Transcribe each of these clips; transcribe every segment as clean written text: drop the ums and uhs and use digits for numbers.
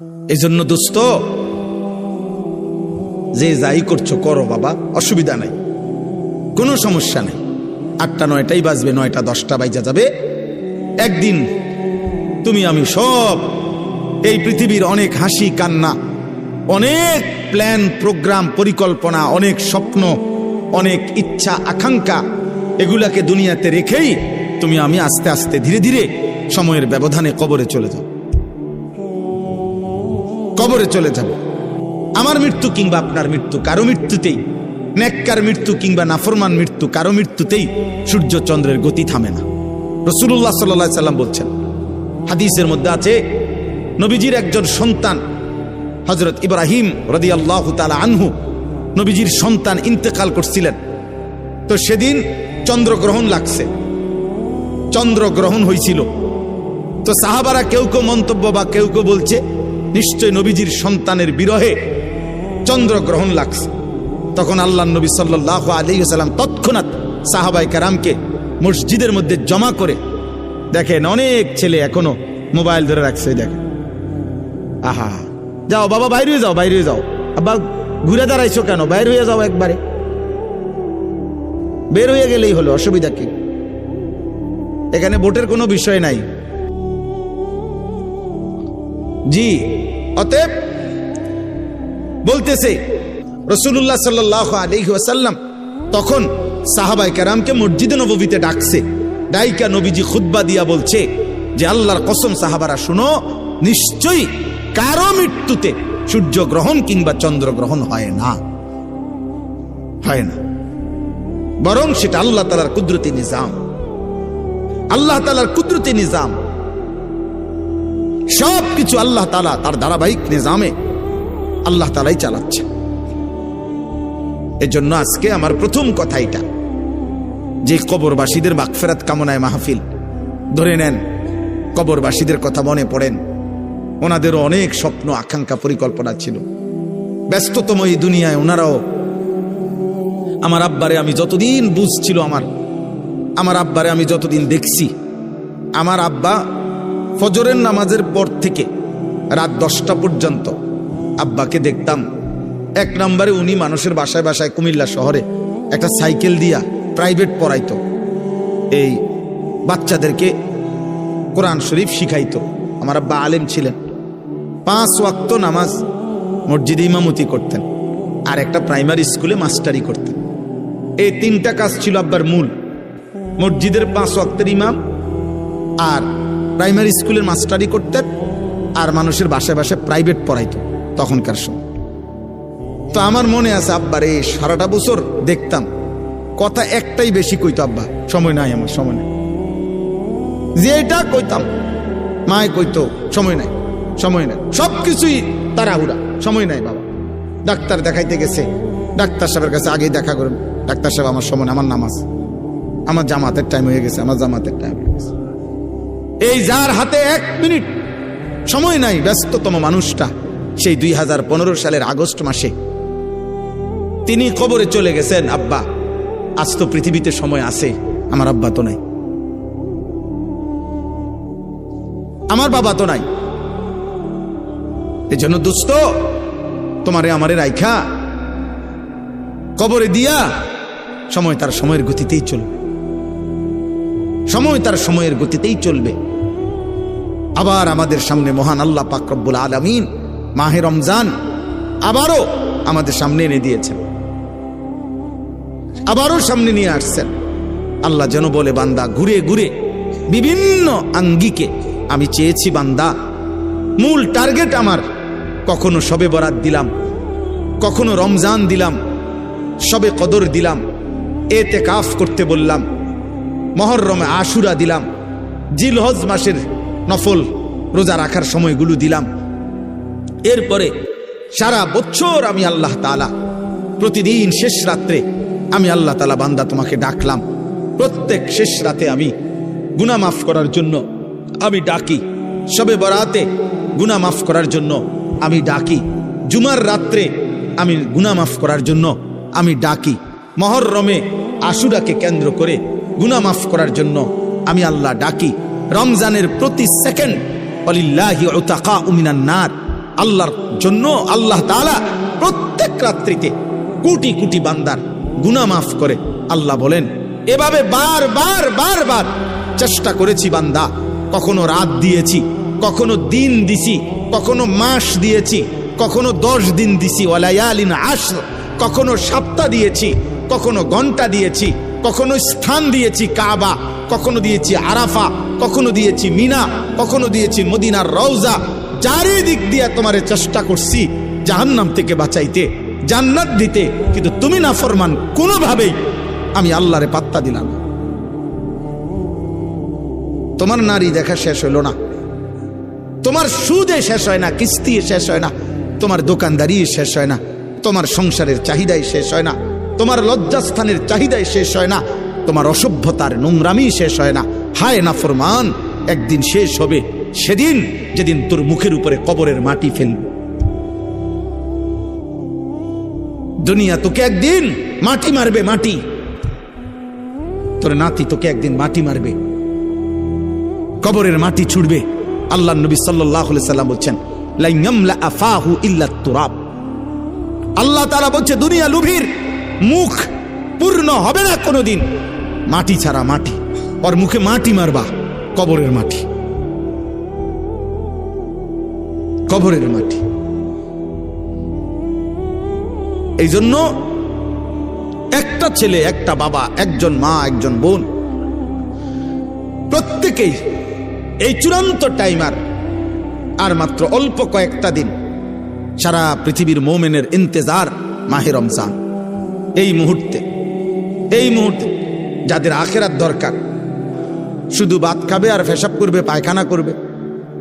এজন্য দোস্ত, যে যাই করছো করো বাবা, অসুবিধা নাই, কোনো সমস্যা নেই। 8টা 9টাই বাজবে, 9টা 10টা বাইজা যাবে। একদিন তুমি আমি সব এই পৃথিবীর অনেক হাসি কান্না, অনেক প্ল্যান প্রোগ্রাম পরিকল্পনা, অনেক স্বপ্ন, অনেক ইচ্ছা আকাঙ্ক্ষা, এগুলাকে দুনিয়াতে রেখেই তুমি আমি আস্তে আস্তে ধীরে ধীরে সময়ের ব্যবধানে কবরে চলে যাও, কবরে চলে যাব। আমার মৃত্যু কিংবা আপনার মৃত্যু, কারো মৃত্যুতেই, নেককার মৃত্যু কিংবা নাফরমান মৃত্যু, কারো মৃত্যুতেই সূর্য চন্দ্রের গতি থামে না। রাসূলুল্লাহ সাল্লাল্লাহু আলাইহি সাল্লাম বলছেন, হাদিসের মধ্যে আছে, নবীজির একজন সন্তান হযরত ইব্রাহিম রাদিয়াল্লাহু তাআলা আনহু, নবীজির সন্তান ইন্তেকাল করছিলেন। তো সেদিন চন্দ্রগ্রহণ লাগছে, চন্দ্রগ্রহণ হয়েছিল। তো সাহাবারা কেউ কেউ মন্তব্য বা কেউ কেউ বলছে নিশ্চয় নবীজির সন্তানের বিরহে চন্দ্রগ্রহণ লাগছে। তখন আল্লাহর নবী সাল্লাল্লাহু আলাইহি ওয়াসাল্লাম তৎক্ষণাৎ সাহাবায়ে কেরামকে মসজিদের মধ্যে জমা করে, দেখেন অনেক ছেলে এখনো মোবাইল ধরে রাখছে, দেখেন, আহা, যাও বাবা বাইরে হয়ে যাও, বাইরে হয়ে যাও, আব্বা ঘুরে দাঁড়াইছো কেন, বাইরে হয়ে যাও, একবারে বের হয়ে গেলেই হলো, অসুবিধা কি? এখানে ভোটের কোনো বিষয় নাই। জি, অতএব বলতেছে রাসূলুল্লাহ সাল্লাল্লাহু আলাইহি ওয়াসাল্লাম তখন সাহাবায়ে কেরামকে মসজিদে নববীতে ডাকছে, ডাইকা নবীজি খুতবা দিয়া বলছে যে আল্লাহর কসম সাহাবারা শুনো, নিশ্চয়ই কারো মৃত্যুতে সূর্যগ্রহণ কিংবা চন্দ্রগ্রহণ হয় না, হয় না, বরং সেটা আল্লাহ তাআলার কুদরতি নিজাম, আল্লাহ তাআলার কুদরতি নিজাম। সবকিছু আল্লাহ তাআলা তার ধারাবাহিক নিজামে আল্লাহ তাআলাই চালাচ্ছে। এজন্য আজকে আমার প্রথম কথা এটা যে কবরবাসীদের মাগফিরাত কামনায় মাহফিল। ধরে নেন কবরবাসীদের কথা মনে পড়েন, ওনাদেরও অনেক স্বপ্ন আকাঙ্ক্ষা পরিকল্পনা ছিল। ব্যস্ততম এই দুনিয়ায় ওনারাও, আমার আব্বারে আমি যতদিন বুঝছিল, আমার আব্বারে আমি যতদিন দেখছি, আমার আব্বা ফজরের নামাজের পর থেকে রাত 10টা পর্যন্ত আব্বাকে দেখতাম। 1 নম্বরে উনি মানুষের বাসায় বাসায় কুমিল্লা শহরে একটা সাইকেল দিয়া প্রাইভেট পড়াইতো, এই বাচ্চাদেরকে কোরআন শরীফ শিখাইতো। আমার আব্বা আলেম ছিলেন, 5 ওয়াক্ত নামাজ মসজিদে ইমামতি করতেন, আর একটা প্রাইমারি স্কুলে মাস্টারি করতেন। এই 3টা কাজ ছিল আব্বার মূল, মসজিদের 5 ওয়াক্তের ইমাম, আর প্রাইমারি স্কুলের মাস্টারি করতেন, আর মানুষের বাসায় বাসায় প্রাইভেট পড়াইতো তখনকার সময়। তো আমার মনে আছে আব্বার এই সারাটা বছর দেখতাম কথা একটাই বেশি কইতো, আব্বা সময় নাই, আমার সময় নাই, যে এটা কইতাম মায় কইতো সময় নাই, সময় নাই, সবকিছুই তাড়াহুড়া, সময় নাই বাবা। ডাক্তার দেখাইতে গেছে, ডাক্তার সাহেবের কাছে আগেই দেখা করেন, ডাক্তার সাহেব আমার সময়, আমার নামাজ, আমার জামাতের টাইম হয়ে গেছে, আমার জামাতের টাইম হয়ে গেছে। এই যার হাতে 1 মিনিট সময় নাই, ব্যস্ততম মানুষটা, সেই 2015 সালের আগস্ট মাসে তিনি কবরে চলে গেছেন। আব্বা আজ তো পৃথিবীতে সময় আছে, আমার আব্বা তো নাই, আমার বাবা তো নাই। এজন্য দোস্ত, তোমারে আমারে রাইখা কবরে দিয়া সময় তার সময়ের গতিতেই চলবে, সময় তার সময়ের গতিতেই চলবে। আবার আমাদের সামনে মহান আল্লাহ পাক রব্বুল আলামিন মাহে রমজান আবারও আমাদের সামনে এনে দিয়েছেন, আবারও সামনে নিয়ে আসছেন। আল্লাহ যেন বলে, বান্দা ঘুরে ঘুরে বিভিন্ন আঙ্গিকে আমি চেয়েছি, বান্দা মূল টার্গেট আমার, কখনো শবে বরাত দিলাম, কখনো রমজান দিলাম, শবে কদর দিলাম, এতেকাফ করতে বললাম, মুহররমে আশুরা দিলাম, জিলহজ মাসের নফল রোজা রাখার সময়গুলো দিলাম। এরপরে সারা বছর আমি আল্লাহ তাআলা প্রতিদিন শেষ রাত্রে আমি আল্লাহ তাআলা বান্দা তোমাকে ডাকলাম, প্রত্যেক শেষ রাতে আমি গুনাহ মাফ করার জন্য আমি ডাকি, শবে বরাতে গুনাহ মাফ করার জন্য আমি ডাকি, জুমার রাত্রে আমি গুনাহ মাফ করার জন্য আমি ডাকি, মুহররমে আশুরাকে কেন্দ্র করে গুনাহ মাফ করার জন্য আমি আল্লাহ ডাকি, রমজানের প্রতি সেকেন্ড ওয়ালিল্লাহি উতাকাউ মিনান নার, আল্লাহর জন্য আল্লাহ তাআলা প্রত্যেক রাত্রিতে কোটি কোটি বান্দার গুনাহ মাফ করে। আল্লাহ বলেন, এভাবে বারবার চেষ্টা করেছি বান্দা, কখনো রাত দিয়েছি, কখনো দিন দিছি, কখনো মাস দিয়েছি, কখনো 10 দিন দিছি, ওয়ালায়ালিন আশর, কখনো সপ্তাহ দিয়েছি, কখনো ঘন্টা দিয়েছি, কখনো স্থান দিয়েছি কাবা, কখনো দিয়েছি আরাফা, কখনো দিয়েছি মিনা, কখনো দিয়েছি মদিনার রওজা। চারিদিক দিয়ে তোমারে চেষ্টা করছি জাহান্নাম থেকে বাঁচাইতে, জান্নাত দিতে, কিন্তু তুমি নাফরমান, কোনোভাবেই আমি আল্লাহরে পাত্তা দিলাম না। তোমার নারী দেখা শেষ হইল না, তোমার সুদে শেষ হয় না, কিস্তি শেষ হয় না, তোমার দোকানদারি শেষ হয় না, তোমার সংসারের চাহিদাই শেষ হয় না, তোমার লজ্জাস্থানের চাহিদাই শেষ হয় না, তোমার অসভ্যতার নোংরামি শেষ হয় না। হায় নাফরমান, একদিন শেষ হবে, সেদিন যেদিন তোর মুখের উপরে কবরের মাটি ফেলবে। দুনিয়া তোকে একদিন মাটি মারবে, মাটি। তোর নাতি তোকে একদিন মাটি মারবে, কবরের মাটি ছুড়বে। আল্লাহ নবী সাল্লাল্লাহু আলাইহি সাল্লাম বলছেন, লা ইয়ামলা আফাহু ইল্লা তুরাব। আল্লাহ তাআলা বলছে, দুনিয়া লুভির মুখ পূর্ণ হবে না কোনোদিন মাটি ছাড়া, মাটি। ওর মুখে মাটি মারবা, কবরের মাটি, কবরের মাটি। এই জন্য একটা ছেলে, একটা বাবা, একজন মা, একজন বোন, প্রত্যেকেই এই চূড়ান্ত টাইমার আর মাত্র অল্প কয়েকটা দিন। সারা পৃথিবীর মোমেনের ইন্তেজার মাহে রমজান। এই মুহূর্তে যাদের আখিরাত দরকার, শুধু ভাত খাবে আর পেশাব করবে, পায়খানা করবে,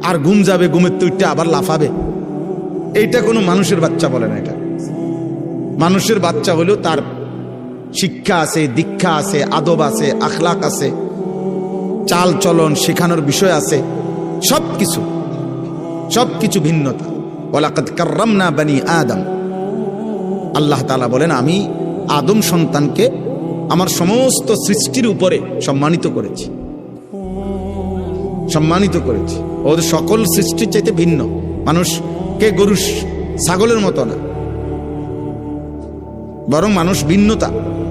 আর ঘুম যাবে, ঘুমের তুইটা আবার লাফাবে। এইটা কোনো মানুষের বাচ্চা বলে না। এটা মানুষের বাচ্চা হলেও তার শিক্ষা আছে, দীক্ষা আছে, আদব আছে, আখলাক আছে, চাল চলন শেখানোর বিষয় আছে, সবকিছু ভিন্নতা। ওয়ালাকাদ কাররামনা বানি আদম। আল্লাহ তাআলা বলেন, আমি আদম সন্তানকে আমার সমস্ত সৃষ্টির উপরে সম্মানিত করেছি। ওদের সকল সৃষ্টির চাইতে ভিন্ন। মানুষকে গরু ছাগলের মতো না, বরং মানুষ ভিন্নতা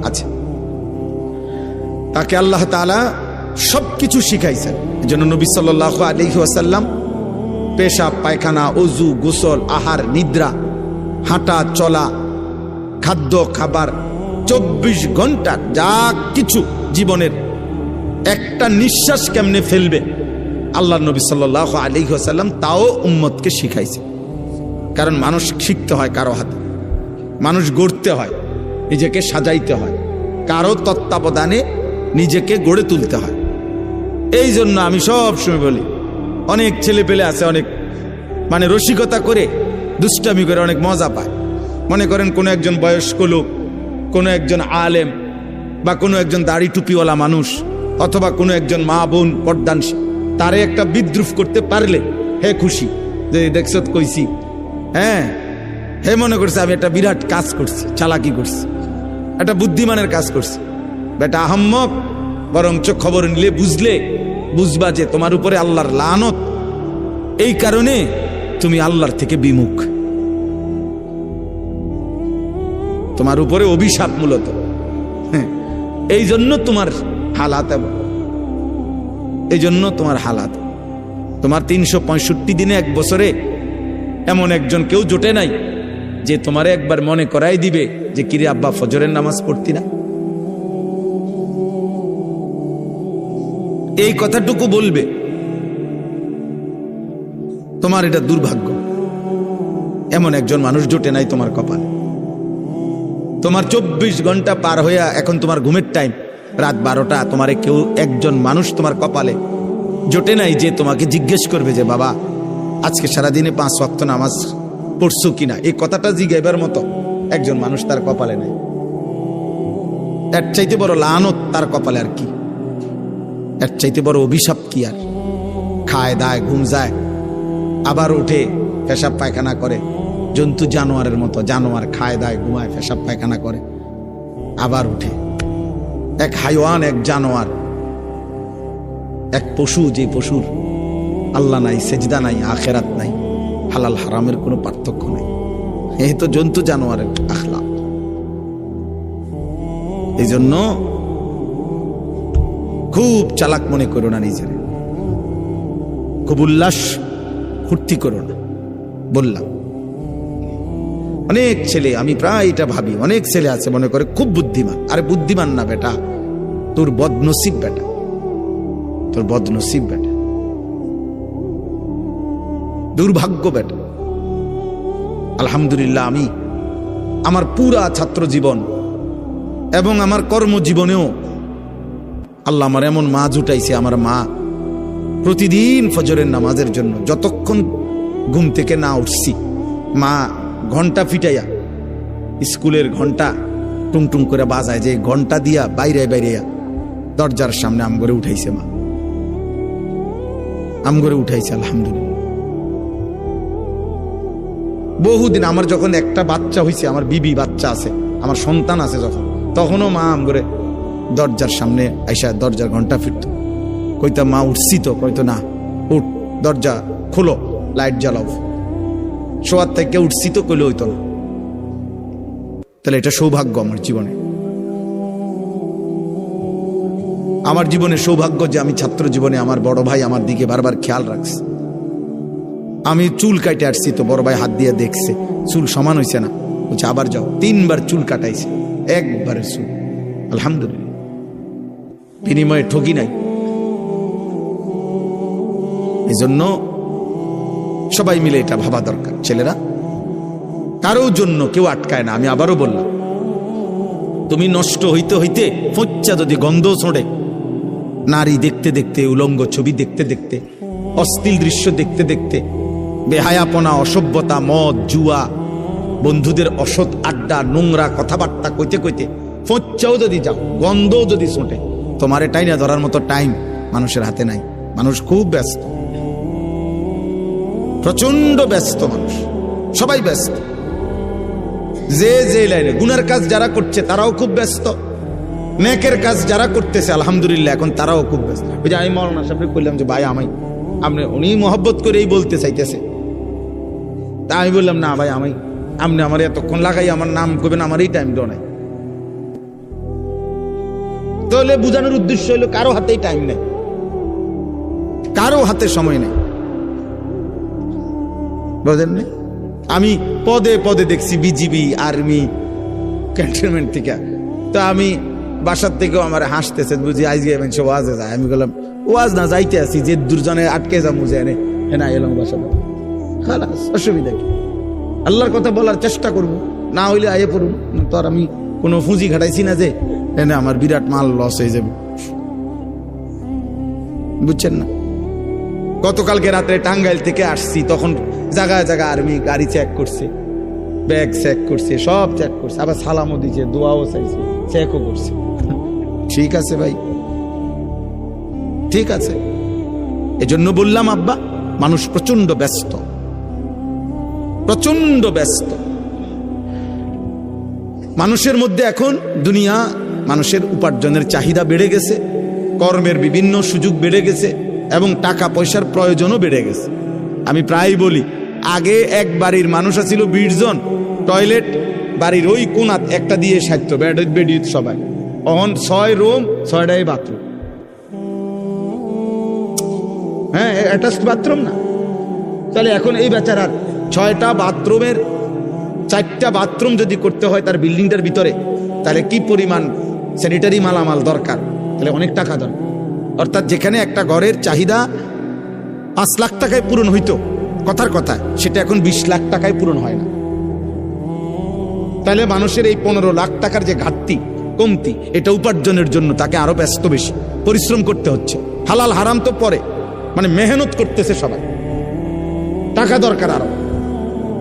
আছে। তাকে আল্লাহ তাআলা সবকিছু শিখাইছেন। এজন্য নবী সাল্লাল্লাহু আলাইহি ওয়াসাল্লাম পেশাব, পায়খানা, ওযু, গোসল, আহার, নিদ্রা, হাঁটা চলা, খাদ্য খাবার, 24 ঘন্টা যা কিছু জীবনের একটা নিঃশ্বাস কেমনে ফেলবে, আল্লাহ নবী সাল্লাল্লাহু আলাইহি ওয়াসাল্লাম তাও উম্মতকে শিখাইছে। কারণ মানুষ শিখতে হয় কারো হাতে, মানুষ গড়তে হয়, নিজেকে সাজাইতে হয়, কারো তত্ত্বাবধানে নিজেকে গড়ে তুলতে হয়। এই জন্য আমি সব সময় বলি, অনেক ছেলে পেলে আছে, অনেক রসিকতা করে, দুষ্টামি করে অনেক মজা পায়। মনে করেন কোনো একজন বয়স্ক লোক, কোনো একজন আলেম, বা কোনো একজন দাড়ি টুপিওয়ালা মানুষ, অথবা কোনো একজন মা বোন পর্দানশী, তারে একটা বিদ্রুপ করতে পারলে হে খুশি, যে দেখছত কইছি। হ্যাঁ, হে মনে করছে আমি একটা বিরাট কাজ করছি, চালাকি করছি, একটা বুদ্ধিমানের কাজ করছি। বেটা আহম্মক, বরঞ্চ খবর নিলে বুঝবা যে তোমার উপরে আল্লাহর লানত। এই কারণে তুমি আল্লাহর থেকে বিমুখ, তোমার উপরে অভিশাপ মূলত। এই জন্য তোমার হালাত, এই জন্য তোমার হালাত। তোমার 365 দিনে, এক বছরে এমন একজন কেউ জোটে নাই যে তোমারে একবার মনে করাই দিবে যে কিরে আব্বা ফজরের নামাজ পড়তি না। এই কথাটুকু বলবে, তোমার এটা দুর্ভাগ্য। এমন একজন মানুষ জোটে নাই তোমার কপালে। তোমার 24 ঘন্টা পার হইয়া এখন তোমার ঘুমের টাইম, রাত 12টা, তোমারে কেউ একজন মানুষ তোমার কপালে জোটে নাই যে তোমাকে জিজ্ঞেস করবে যে বাবা আজকে সারাদিনে 5 ওয়াক্ত নামাজ পড়ছো কিনা। এই কথাটা জিজ্ঞাবার মতো একজন মানুষ তার কপালে নাই। এর চাইতে বড় লানত তার কপালে আর কি, এর চাইতে বড় অভিশাপ কি আর। খায় দায়, ঘুম যায়, আবার উঠে পেশাব পায়খানা করে, জন্তু জানোয়ারের মতো। জানোয়ার খায় দায়, ঘুমায়, পেশাব পায়খানা করে, আবার উঠে। এক হাইওয়ান, এক জানোয়ার, এক পশু, যে পশুর আল্লাহ নাই, সেজদা নাই, আখেরাত নাই, হালাল হারামের কোনো পার্থক্য নেই। এই তো জন্তু জানোয়ারের আখলাক। এই জন্য খুব চালাক মনে করো না নিজের, খুব উল্লাস ফুর্তি করো না। বললাম অনেক ছেলে, আমি প্রায় এটা ভাবি, অনেক ছেলে আছে মনে করে খুব বুদ্ধিমান। আরে বুদ্ধিমান না বেটা, তোর বদনসিব বেটা, তোর বদনসিব বেটা, দুর্ভাগ্য বেটা। আলহামদুলিল্লাহ আমি আমার পুরা ছাত্র জীবন এবং আমার কর্মজীবনেও আল্লাহ আমার এমন মা জুটাইছে। আমার মা প্রতিদিন ফজরের নামাজের জন্য যতক্ষণ ঘুম থেকে না উঠছি, মা ঘন্টা ফিটাইয়া, স্কুলের ঘন্টা টুং টুং করে বাজায়, যে ঘন্টা দিয়া বাইরে বাইরে দরজার সামনে আমগরে উঠাইছে। মা আমগরে উঠাইছে আলহামদুলিল্লাহ। বহুদিন আমার যখন একটা বাচ্চা হয়েছে, আমার বিবি বাচ্চা আছে, আমার সন্তান আছে যখন, তখনও মা আমগরে দরজার সামনে আইসা দরজার ঘন্টা ফিরত। কইতা মা উঠছি তো, কইতো না উঠ, দরজা খোলো, লাইট জ্বালাও। শোয়ার থেকে উঠছি তো কইলে হইতো না। তাহলে এটা সৌভাগ্য আমার জীবনে, আমার জীবনে সৌভাগ্য যে আমি ছাত্র জীবনে আমার বড় ভাই আমার দিকে বারবার খেয়াল রাখছে। আমি চুল কাটে আসছি তো বড় ভাই হাত দিয়ে দেখছে চুল সমান হয়েছে না, বলছে আবার যাও। 3 বার চুল কাটাইছে, একবারে চুল। আলহামদুলিল্লাহ, বিনিময়ে ঠকি নাই। এই জন্য সবাই মিলে এটা ভাবা দরকার। ছেলেরা কারো জন্য কেউ আটকায় না। আমি আবারও বললাম, তুমি নষ্ট হইতে হইতে ফচ্চা যদি গন্ধ ছোঁড়ে, নারী দেখতে দেখতে, উলঙ্গ ছবি দেখতে দেখতে, অশ্লীল দৃশ্য দেখতে দেখতে, বেহায়াপনা, অসভ্যতা, মদ, জুয়া, বন্ধুদের অসৎ আড্ডা, নোংরা কথাবার্তা কইতে কইতে ফচ্চাও যদি যাও, গন্ধও যদি ছোটে, তোমার এটাই না ধরার মতো টাইম মানুষের হাতে নাই। মানুষ খুব ব্যস্ত, প্রচন্ড ব্যস্ত মানুষ, সবাই ব্যস্ত। যে যে লাইনে গুনার কাজ যারা করছে তারাও খুব ব্যস্ত, নেকের কাজ যারা করতেছে আলহামদুলিল্লাহ এখন তারাও খুব ব্যস্ত। ওই যে আমি মৌলানা সাহেবকে বললাম যে ভাই আমি, আপনি, উনি মহব্বত করেই বলতে চাইতেছে, তা আমি বললাম না ভাই আমি, আপনি আমার এতক্ষণ লাগাই আমার নাম করবেন, আমার এই টাইম দেওয়া নাই। তাহলে বুঝানোর উদ্দেশ্য হলো কারো হাতেই টাইম নেই, কারো হাতে সময় নেই, বুঝলেন না? আমি পদে পদে দেখছি বিজিবি, আর্মি, ক্যান্টনমেন্ট থেকে। তো আমি বাসার থেকেও আমার হাসতেছে, বুঝি আজকে সে ওয়াজে যায়। আমি বললাম ওয়াজ না যাইতে আছি, যে দুজনে আটকে যা মুজে এনে না এলাম বাসা, খালাস, অসুবিধা কি? আল্লাহর কথা বলার চেষ্টা করব, না হইলে আয়ে পড়ুন। তো আর আমি কোনো ফুঁজি ঘাটাইছি না যে এনে আমার বিরাট মাল লস হয়ে যাবে, বুঝছেন না? গতকালকে রাত্রে টাঙ্গাইল থেকে আসছি, তখন জায়গায় জায়গায় আর্মি গাড়ি চেক করছে, ব্যাগ চেক করছে, সব চেক করছে, আবার সালামও দিচ্ছে, দোয়াও চাইছে, চেকও করছে। ঠিক আছে ভাই, ঠিক আছে। এজন্য বললাম আব্বা, মানুষ প্রচন্ড ব্যস্ত, প্রচন্ড ব্যস্ত। মানুষের মধ্যে এখন দুনিয়া, মানুষের উপার্জনের চাহিদা বেড়ে গেছে, কর্মের বিভিন্ন সুযোগ বেড়ে গেছে এবং টাকা পয়সার প্রয়োজনও বেড়ে গেছে। আমি প্রায় বলি, আগে এক বাড়ির মানুষ ছিল 20 জন, টয়লেট বাড়ির ওই কোনাত একটা দিয়ে সাজতো, বেড সবাই। অহন 6 রুম, 6টাই বাথরুম। হ্যাঁ, অ্যাটাচড বাথরুম না? তাহলে এখন এই বেচারার 6টা বাথরুমের 4টা বাথরুম যদি করতে হয় তার বিল্ডিংটার ভিতরে, তাহলে কি পরিমাণ স্যানিটারি মালামাল দরকার, তাহলে অনেক টাকা দরকার। অর্থাৎ যেখানে একটা ঘরের চাহিদা 5 লাখ টাকায় পূরণ হইতো, কথার কথা, সেটা এখন 20 লাখ টাকায় পূরণ হয় না। তাহলে মানুষের এই 15 লাখ টাকার যে ঘাটতি, কমতি, এটা উপার্জনের জন্য তাকে আরো ব্যস্ত, বেশি পরিশ্রম করতে হচ্ছে। হালাল হারাম তো পরে, মানে মেহনত করতেছে সবাই, টাকা দরকার আরো।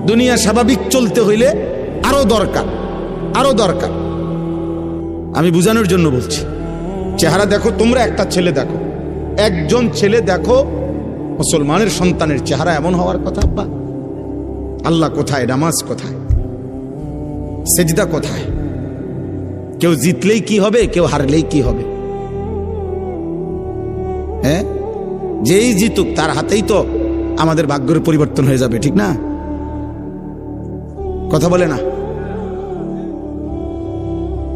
দুনিয়া স্বাভাবিক চলতে হইলে আরো দরকার, আরো দরকার। আমি বুঝানোর জন্য বলছি। চেহারা দেখো, তোমরা একটা ছেলে দেখো, একজন ছেলে দেখো, মুসলমানের সন্তানের চেহারা এমন হওয়ার কথা। আব্বা, আল্লাহ কোথায়? নামাজ কোথায়? সেজদা কোথায়? কেউ জিতলেই কি হবে, কেউ হারলেই কি হবে? হ্যাঁ, যেই জিতুক তার হাতেই তো আমাদের ভাগ্যের পরিবর্তন হয়ে যাবে, ঠিক না? কথা বলে না?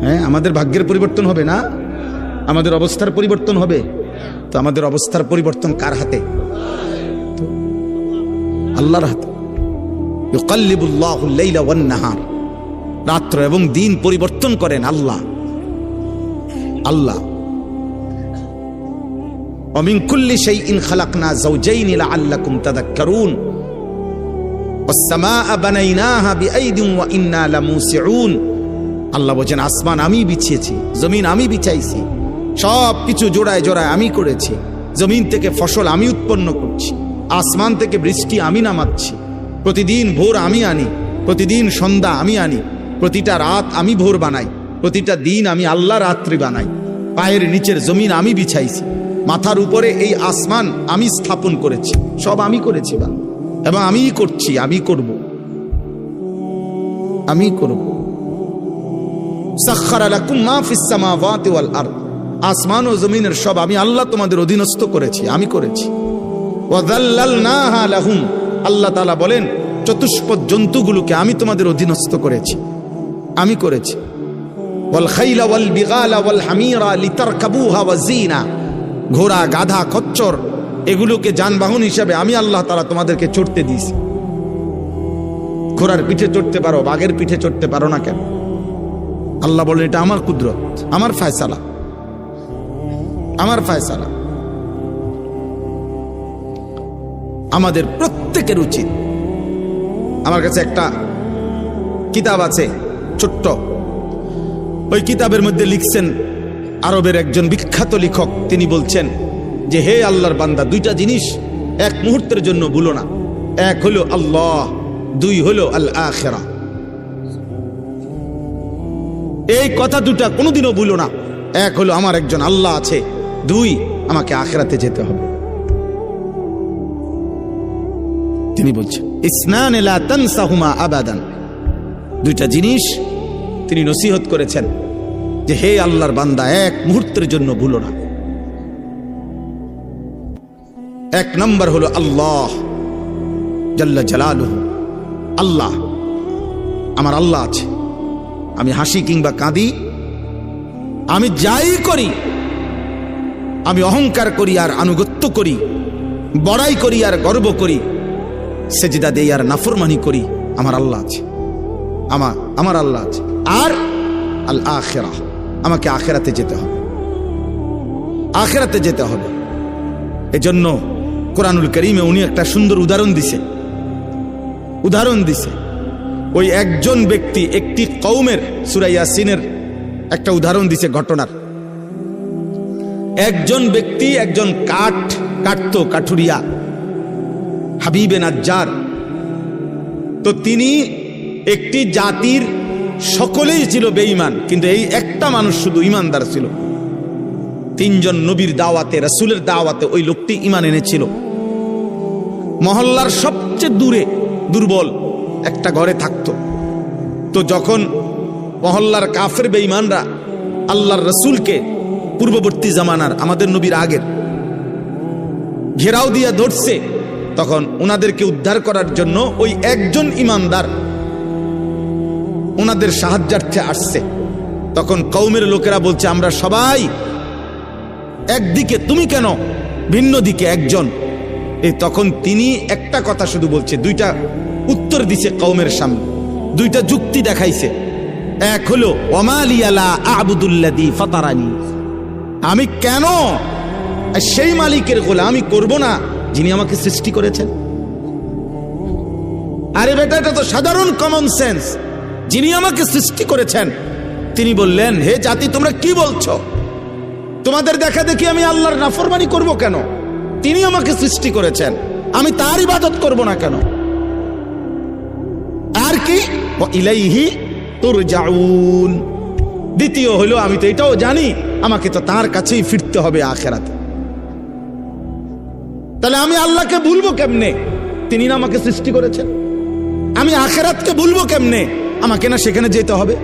হ্যাঁ, আমাদের ভাগ্যের পরিবর্তন হবে না, আমাদের অবস্থার পরিবর্তন হবে। তো আমাদের অবস্থার পরিবর্তন কার হাতে? আল্লাহর হাতে। ইউকাল্লিবুল্লাহুল লাইলা ওয়ান নাহার, রাত্র এবং দিন পরিবর্তন করেন আল্লাহ। আল্লাহ ওয়া মিন কুল্লি শাইইন খালাকনা যাওজাইনি লাআল্লাকুম তাযাক্কারুন ওয়াস সামাআ বানাইনাহা বিআইদিন ওয়া ইন্না লামুসিউন। আল্লাহ বলেন আসমান আমি বিছিয়েছি, জমিন আমি বিছাইছি, সব কিছু জোড়ায় জোড়ায় আমি করেছি। জমিন থেকে ফসল আমি উৎপন্ন করছি, আসমান থেকে বৃষ্টি আমি নামাচ্ছি, প্রতিদিন ভোর আমি আনি, প্রতিদিন সন্ধ্যা আমি আনি, প্রতিটা রাত আমি ভোর বানাই, প্রতিটা দিন আমি আল্লাহ রাত্রি বানাই। পায়ের নিচের জমিন আমি বিছাইছি, মাথার উপরে এই আসমান আমি স্থাপন করেছি, সব আমি করেছি এবং আমিই করছি, আমি করব, আমি করব। সাখখারা লাকুম মা ফিস সামাওয়াতি ওয়াল আরদ, আসমান ও জমিনের সব আমি আল্লাহ তোমাদের অধীনস্থ করেছি, আমি করেছি। ওয়া যাল্লালনাহা লাহুম, আল্লাহ তাআলা বলেন চতুষ্পদ জন্তুগুলোকে আমি তোমাদের অধীনস্থ করেছি, আমি করেছি। ওয়াল খাইলা ওয়াল বিগালা ওয়াল হামিরা লিতারকাবুহা ওয়া জিনা, ঘোড়া গাধা খচ্চর এগুলোকে যানবাহন হিসাবে আমি আল্লাহ তাআলা তোমাদেরকে চড়তে দিয়েছি। ঘোড়ার পিঠে চড়তে পারো, বাঘের পিঠে চড়তে পারো না কেন? আল্লাহ বলেন এটা আমার কুদরত, আমার ফয়সালা, আমার ফয়সালা। আমাদের প্রত্যেকের উচিত, আমার কাছে একটা কিতাব আছে ছোট্ট, ওই কিতাবের মধ্যে লিখছেন আরবের একজন বিখ্যাত লেখক, তিনি বলছেন যে হে আল্লাহর বান্দা, দুইটা জিনিস এক মুহূর্তের জন্য ভুলো না। এক হলো আল্লাহ, দুই হলো আল আখিরা। এই কথা দুটা কোনোদিনও ভুলো না। এক হলো আমার একজন আল্লাহ আছে, দুই আমাকে আখিরাতে যেতে হবে। তিনি বলছেন ইসনান লা তানসাহুমা আবাদান, দুইটা জিনিস তিনি নসিহত করেছেন যে হে আল্লাহর বান্দা, এক মুহূর্তের জন্য ভুলো না। এক নম্বর হলো আল্লাহ জাল্লা জালালুহু, আল্লাহ, আমার আল্লাহ আছে। আমি হাসি কিংবা কাঁদি, আমি যাই করি, আমি অহংকার করি আর আনুগত্য করি, বড়াই করি আর গর্ব করি, সেজদা দেই আর নাফরমানি করি, আমার আল্লাহ আছে, আমার আল্লাহ আছে। আর আল আখিরা, আমাকে আখিরাতে যেতে হবে, আখিরাতে যেতে হবে। এজন্য কোরআনুল কারীমে উনি একটা সুন্দর উদাহরণ দিছে। ওই একজন ব্যক্তি একটি কওমের, সূরা ইয়াসিনের একটা উদাহরণ দিছে ঘটনার। একজন ব্যক্তি একজন কাটতো, কাঠুরিয়া, হাবিবে নাজ্জার। তো তিনি একটি জাতির সকলেই ছিল বেঈমান, কিন্তু এই একটা মানুষ শুধু ইমানদার ছিল। তিনজন নবীর দাওয়াতে, রাসূলের দাওয়াতে ওই লোকটি ঈমান এনেছিল। মহল্লার সবচেয়ে দূরে দুর্বল একটা ঘরে থাকতো। তো যখন মহল্লার কাফের বেঈমানরা আল্লাহর রাসূলকে, পূর্ববর্তী জামানার আমাদের নবীর আগের, ঘেরাও দিয়া ধরছে, তখন ওনাদেরকে উদ্ধার করার জন্য ওই একজন ইমানদার ওনাদের সাহায্যার্থে আসছে। তখন কওমের লোকেরা বলছে আমরা সবাই একদিকে, তুমি কেন ভিন্ন দিকে একজন? তখন তিনি একটা কথা শুধু বলছে, দুইটা উত্তর দিছে কওমের সামনে, দুইটা যুক্তি দেখাইছে। এক হলো ওয়ামা লিয়া লা আ'বুদুল্লাযী ফাতারানি, আমি কেন সেই মালিকের গোলামি করব না যিনি আমাকে সৃষ্টি করেছেন? আরে বেটা, এটা তো সাধারণ কমন সেন্স। যিনি আমাকে সৃষ্টি করেছেন তিনি বললেন, হে জাতি তোমরা কি বলছো? তোমাদের দেখা দেখি আমি আল্লাহর নাফরমানি করব কেন? তিনি আমাকে সৃষ্টি করেছেন, আমি তার ইবাদত করব না কেন? আর কি ওয়া ইলাইহি তুরজাউন। দ্বিতীয় হলো আমি তো এটাও জানি আমাকে তো তার কাছেই ফিরতে হবে আখিরাতে। তাহলে আমি আল্লাহকে ভুলবো কেমনে? তিনি না আমাকে সৃষ্টি করেছেন। আমি আখিরাতকে ভুলবো কেমনে? আমাকে না সেখানে যেতে হবে।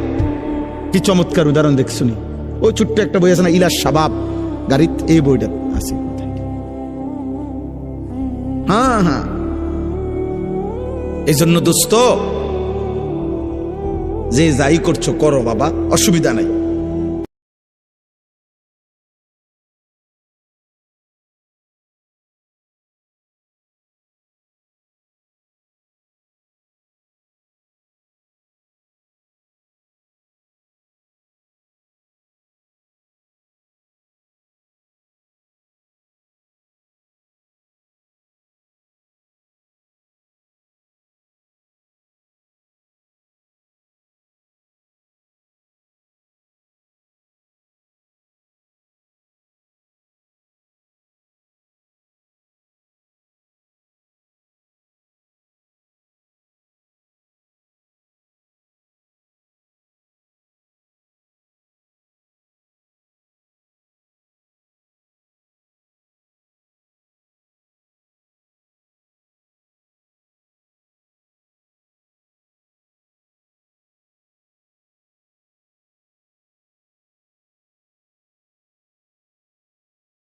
কি চমৎকার উদাহরণ দেখ শুনি। ওই ছোট্ট একটা বই আছে না, ইলা শাবাব গাড়িত, এই বইটা আছে। হ্যাঁ, এই জন্য দোস্ত, যে যাই করছো করো বাবা, অসুবিধা নাই।